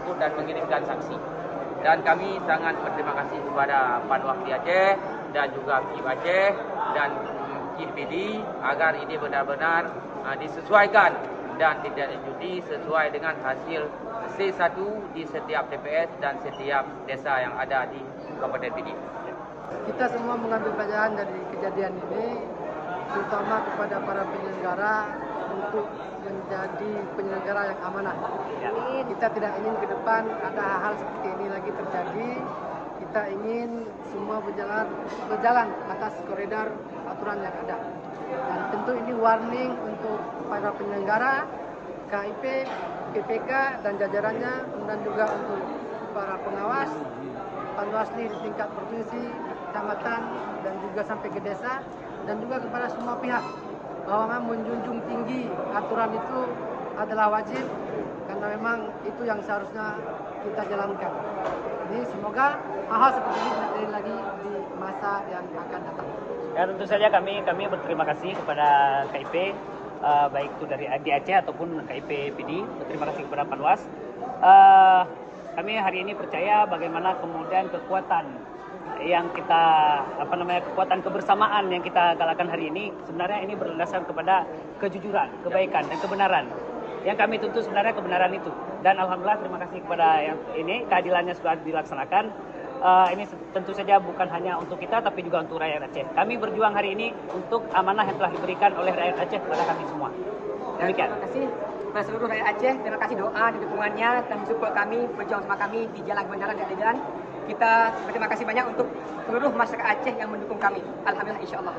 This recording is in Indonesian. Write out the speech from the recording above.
melapor dan mengirimkan saksi. Dan kami sangat berterima kasih kepada Panwas di Aceh dan juga KIP Aceh dan KIPD agar ini benar-benar disesuaikan dan ditindaklanjuti sesuai dengan hasil C1 di setiap TPS dan setiap desa yang ada di Kabupaten Pidi. Kita semua mengambil pelajaran dari kejadian ini, terutama kepada para penyelenggara untuk menjadi penyelenggara yang amanah. Kita tidak ingin ke depan ada hal-hal seperti ini lagi terjadi. Kita ingin semua berjalan atas koridor aturan yang ada. Dan tentu ini warning untuk para penyelenggara, KIP, PPK dan jajarannya, dan juga untuk para pengawas, panwasli di tingkat provinsi, kecamatan, dan juga sampai ke desa, dan juga kepada semua pihak bahwa memang menjunjung tinggi aturan itu adalah wajib, karena memang itu yang seharusnya kita jalankan. Jadi semoga hal-hal seperti ini tidak terjadi lagi di masa yang akan datang. Dan tentu saja kami berterima kasih kepada KIP, baik itu dari Aceh ataupun KIP PD. Berterima kasih kepada Panwas. Kami hari ini percaya bagaimana kemudian kekuatan yang kita kekuatan kebersamaan yang kita galakkan hari ini sebenarnya ini berdasarkan kepada kejujuran, kebaikan dan kebenaran. Yang kami tuntut sebenarnya kebenaran itu. Dan alhamdulillah terima kasih kepada yang ini keadilannya sudah dilaksanakan. Ini tentu saja bukan hanya untuk kita tapi juga untuk rakyat Aceh. Kami berjuang hari ini untuk amanah yang telah diberikan oleh rakyat Aceh kepada kami semua. Demikian. Terima kasih kepada seluruh rakyat Aceh. Terima kasih doa dan dukungannya dan support kami berjuang sama kami di jalan kebenaran dan keadilan. Kita berterima kasih banyak untuk seluruh masyarakat Aceh yang mendukung kami. Alhamdulillah, insya Allah.